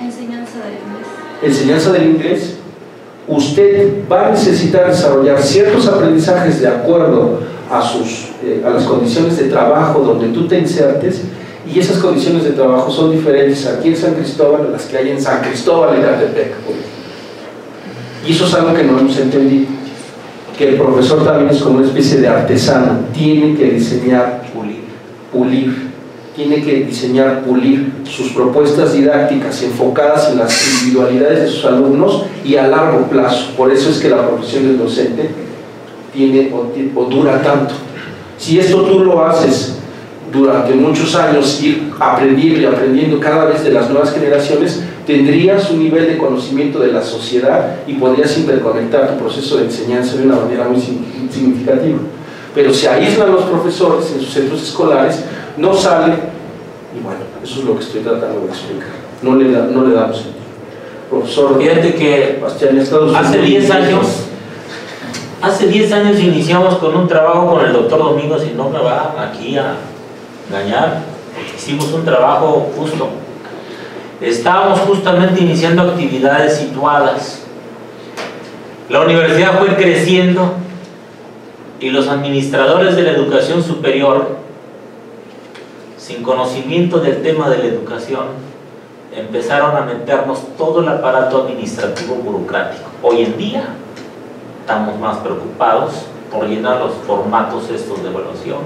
Enseñanza del inglés. Enseñanza del inglés. Usted va a necesitar desarrollar ciertos aprendizajes de acuerdo a las condiciones de trabajo donde tú te insertes, y esas condiciones de trabajo son diferentes aquí en San Cristóbal a las que hay en San Cristóbal y Catepec. Y eso es algo que no hemos entendido, que el profesor también es como una especie de artesano, tiene que diseñar, pulir, tiene que diseñar, pulir sus propuestas didácticas enfocadas en las individualidades de sus alumnos y a largo plazo. Por eso es que la profesión del docente tiene o dura tanto. Si esto tú lo haces durante muchos años, ir aprendiendo y aprendiendo cada vez de las nuevas generaciones, tendrías un nivel de conocimiento de la sociedad y podrías interconectar tu proceso de enseñanza de una manera muy significativa. Pero se aíslan los profesores en sus centros escolares, no salen, y bueno, eso es lo que estoy tratando de explicar. No le damos sentido. Profesor, fíjate que Bastián, hace 10 años iniciamos con un trabajo con el doctor Domingos, y no me va aquí a engañar, hicimos un trabajo justo. Estábamos justamente iniciando actividades situadas. La universidad fue creciendo Y los administradores de la educación superior, sin conocimiento del tema de la educación, empezaron a meternos todo el aparato administrativo burocrático. Hoy en día estamos más preocupados por llenar los formatos estos de evaluación,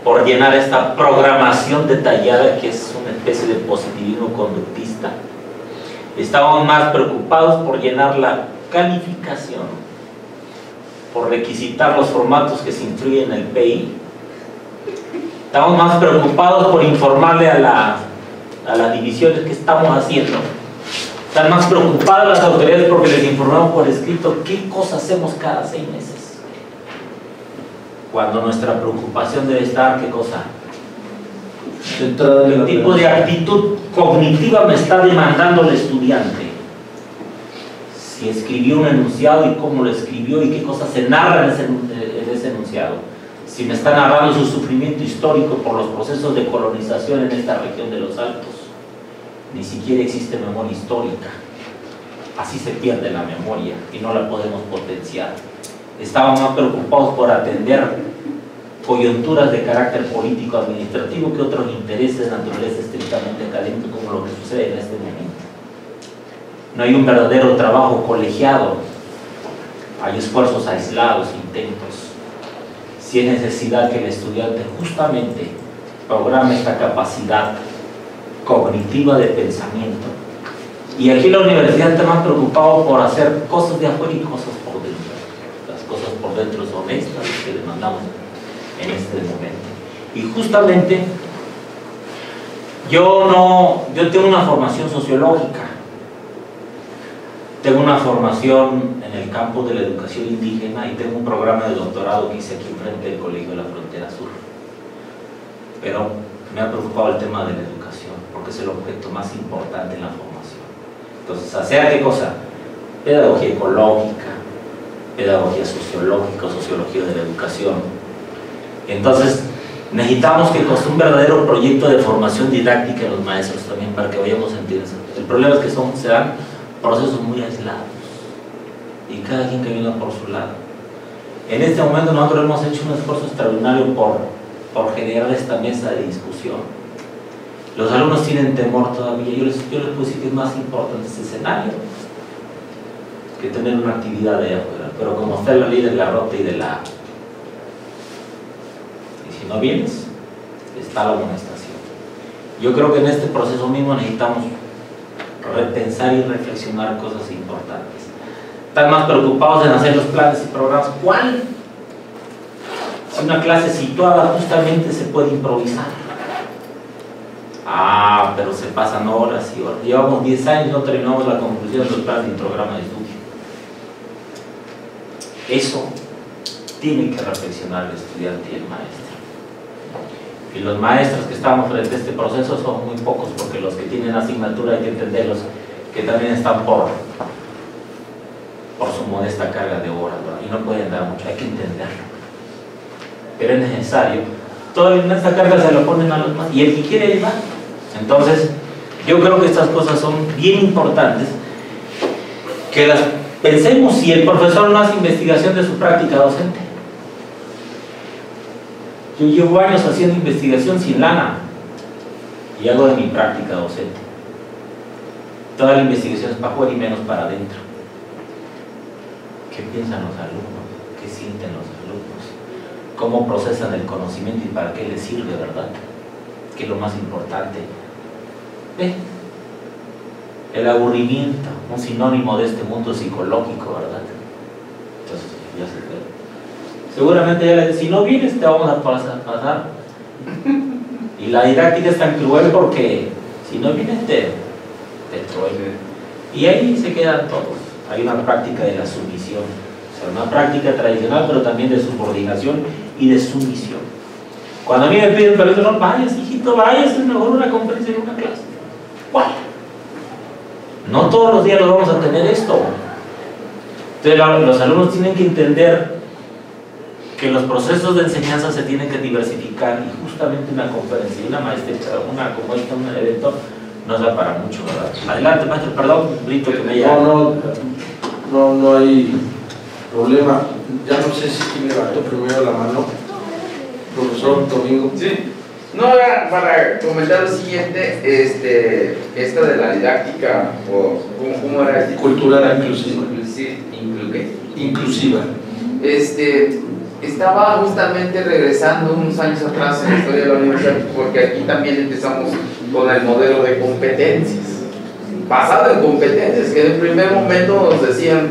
por llenar esta programación detallada que es una especie de positivismo conductista. Estamos más preocupados por llenar la calificación, por requisitar los formatos que se incluyen en el PI. Estamos más preocupados por informarle a las divisiones que estamos haciendo. Están más preocupadas las autoridades porque les informamos por escrito qué cosas hacemos cada 6 meses. Cuando nuestra preocupación debe estar, ¿qué cosa? ¿Qué tipo de actitud cognitiva me está demandando el estudiante? Si escribió un enunciado y cómo lo escribió y qué cosas se narran en ese enunciado. Si me está narrando su sufrimiento histórico por los procesos de colonización en esta región de los Altos. Ni siquiera existe memoria histórica. Así se pierde la memoria y no la podemos potenciar. Estamos más preocupados por atender coyunturas de carácter político administrativo que otros intereses de naturaleza estrictamente académica, como lo que sucede en este momento. No hay un verdadero trabajo colegiado, hay esfuerzos aislados, intentos. Si es necesidad que el estudiante justamente programe esta capacidad cognitiva de pensamiento. Y aquí la universidad está más preocupado por hacer cosas de afuera y cosas por dentro. Las cosas por dentro son estas que demandamos en este momento. Y justamente yo tengo una formación sociológica, tengo una formación en el campo de la educación indígena y tengo un programa de doctorado que hice aquí frente del Colegio de la Frontera Sur. Pero me ha preocupado el tema de la educación, porque es el objeto más importante en la formación. Entonces, ¿hacer qué cosa? Pedagogía ecológica, pedagogía sociológica, sociología de la educación. Entonces, necesitamos que conste un verdadero proyecto de formación didáctica en los maestros también para que vayamos entendiendo. El problema es que se dan procesos muy aislados y cada quien camina por su lado. En este momento nosotros hemos hecho un esfuerzo extraordinario por generar esta mesa de discusión. Los alumnos tienen temor todavía. Yo les puedo decir que es más importante este escenario que tener una actividad de afuera, pero como está la ley de la rota y de la... y si no vienes, está la amonestación. Yo creo que en este proceso mismo necesitamos repensar y reflexionar cosas importantes. Están más preocupados en hacer los planes y programas. ¿Cuál? Si una clase situada justamente se puede improvisar. Ah, pero se pasan horas y horas. Llevamos 10 años y no terminamos la conclusión de los planes y programas de estudio. Eso tiene que reflexionar el estudiante y el maestro. Y los maestros que estamos frente a este proceso son muy pocos, porque los que tienen asignatura hay que entenderlos, que también están por su modesta carga de horas, ¿verdad? Y no pueden dar mucho, hay que entenderlo. Pero es necesario. Toda la inmensa carga se lo ponen a los más, y el que quiere ir va. Entonces, yo creo que estas cosas son bien importantes, que las pensemos si el profesor no hace investigación de su práctica docente. Yo llevo años haciendo investigación sin lana y hago de mi práctica docente. Toda la investigación es para afuera y menos para adentro. ¿Qué piensan los alumnos? ¿Qué sienten los alumnos? ¿Cómo procesan el conocimiento y para qué les sirve, verdad? Que es lo más importante. El aburrimiento, un sinónimo de este mundo psicológico, ¿verdad? Entonces, ya se ve. Seguramente ya les, si no vienes te vamos a pasar. Y la didáctica es tan cruel porque si no vienes te truene. Y ahí se quedan todos. Hay una práctica de la sumisión, o sea, una práctica tradicional, pero también de subordinación y de sumisión. Cuando a mí me piden permiso, no vayas, hijito, vayas, es mejor una conferencia en una clase. ¿Cuál? No todos los días lo vamos a tener esto. Entonces los alumnos tienen que entender que los procesos de enseñanza se tienen que diversificar, y justamente una conferencia y una maestría, una como esta, un evento, nos da para mucho, ¿verdad? Adelante, maestro, perdón, Brito, que me llama. No hay problema. Ya no sé si quién levantó primero la mano, profesor Domingo. Sí. No, para comentar lo siguiente, esta de la didáctica, o ¿cómo era? Cultural inclusiva. Inclusiva. Estaba justamente regresando unos años atrás en la historia de la universidad, porque aquí también empezamos con el modelo de competencias, basado en competencias, que en el primer momento nos decían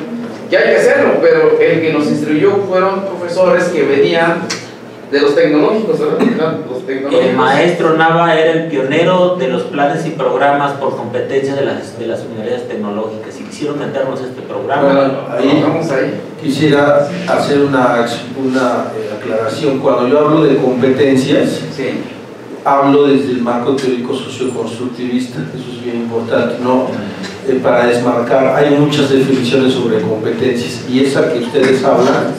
que hay que hacerlo, pero el que nos instruyó fueron profesores que venían de los tecnológicos, ¿verdad? Los tecnológicos. El maestro Nava era el pionero de los planes y programas por competencia de las unidades tecnológicas y quisieron meternos a este programa. Bueno, ahí quisiera hacer una aclaración. Cuando yo hablo de competencias, sí, hablo desde el marco teórico socioconstructivista, eso es bien importante, ¿no? Para desmarcar, hay muchas definiciones sobre competencias y esa que ustedes hablan,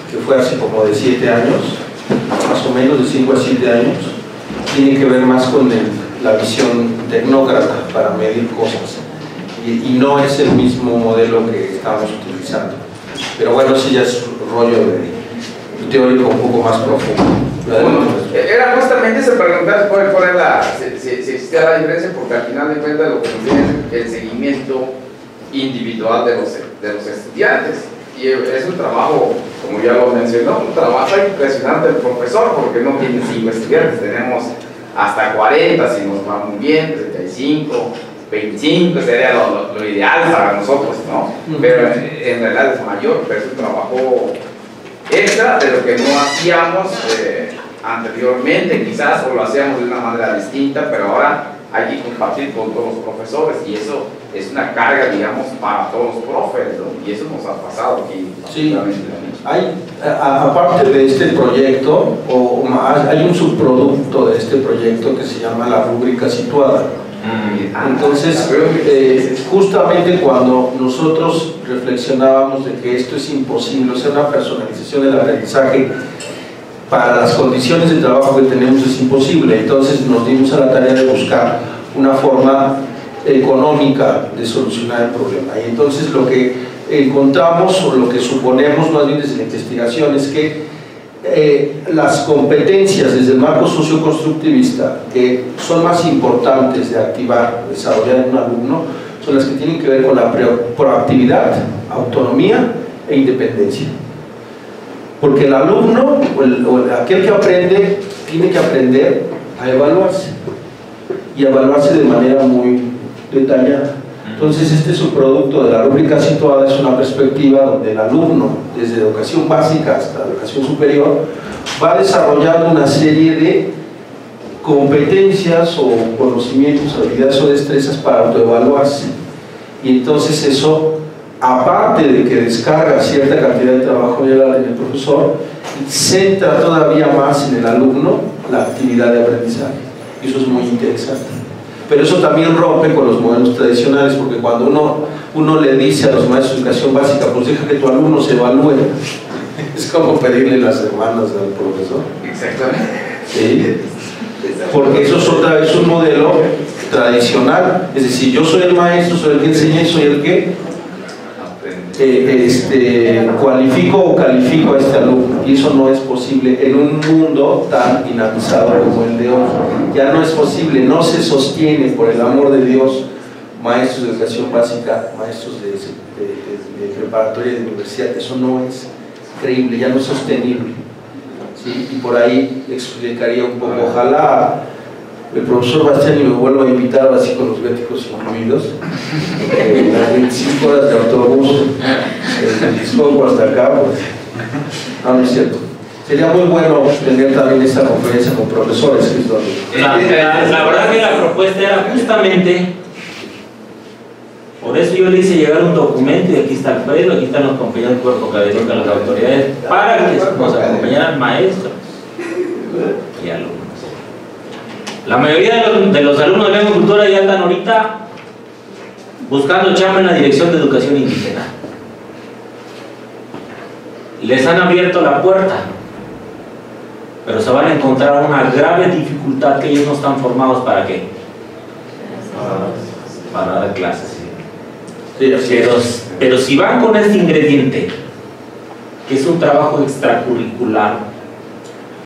que fue hace como de 7 años, más o menos de 5 a 7 años, tiene que ver más con la visión tecnócrata para medir cosas y no es el mismo modelo que estamos utilizando, pero bueno, ese ya es un rollo teórico un poco más profundo. Bueno, era justamente se preguntar si existía la diferencia, porque al final de cuentas lo que nos viene es el seguimiento individual de los estudiantes. Y es un trabajo, como ya lo mencionó, un trabajo impresionante del profesor, porque no tiene 5 estudiantes, tenemos hasta 40 si nos va muy bien, 35, 25 sería lo ideal para nosotros, ¿no? Pero en realidad es mayor, pero es un trabajo extra de lo que no hacíamos anteriormente, quizás, o lo hacíamos de una manera distinta, pero ahora hay que compartir con todos los profesores y eso es una carga, digamos, para todos los profes, ¿no? Y eso nos ha pasado aquí. Sí, aparte de este proyecto, hay un subproducto de este proyecto que se llama la rúbrica situada. Entonces, justamente cuando nosotros reflexionábamos de que esto es imposible, o sea, una personalización del aprendizaje para las condiciones de trabajo que tenemos es imposible, entonces nos dimos a la tarea de buscar una forma económica de solucionar el problema. Y entonces lo que encontramos, o lo que suponemos más bien desde la investigación, es que las competencias desde el marco socioconstructivista que son más importantes de activar, desarrollar en un alumno, son las que tienen que ver con la proactividad, autonomía e independencia. Porque el alumno, o aquel que aprende, tiene que aprender a evaluarse y a evaluarse de manera muy detallada. Entonces este subproducto de la rúbrica situada es una perspectiva donde el alumno, desde educación básica hasta educación superior, va desarrollando una serie de competencias o conocimientos, habilidades o destrezas para autoevaluarse. Y entonces eso, aparte de que descarga cierta cantidad de trabajo en el profesor, centra todavía más en el alumno la actividad de aprendizaje. Y eso es muy interesante. Pero eso también rompe con los modelos tradicionales, porque cuando uno le dice a los maestros de educación básica, pues deja que tu alumno se evalúe, es como pedirle las hermanas al profesor. Exactamente. ¿Sí? Porque eso es otra vez un modelo tradicional, es decir, yo soy el maestro, soy el que enseña y soy el que cualifico o califico a este alumno, y eso no es posible en un mundo tan dinamizado como el de hoy. Ya no es posible, no se sostiene, por el amor de Dios, maestros de educación básica, maestros de preparatoria y de universidad, eso no es creíble, ya no es sostenible, ¿sí? Y por ahí explicaría un poco, ojalá el profesor Bastiani me vuelva a invitar así con los viáticos incluidos, las 25 horas de autobús desde Texcoco hasta acá, pues no es cierto. Sería muy bueno tener también esta conferencia con profesores, que es donde... La verdad que la propuesta era justamente, por eso yo le hice llegar un documento, y aquí está Alfredo, aquí están los compañeros del cuerpo académico de las autoridades, para que nos acompañaran maestros y alumnos. La mayoría de los alumnos de lengua y cultura ya andan ahorita buscando chamba en la Dirección de Educación Indígena. Les han abierto la puerta, pero se van a encontrar una grave dificultad, que ellos no están formados para qué, para dar clases. Sí, Pero si van con este ingrediente que es un trabajo extracurricular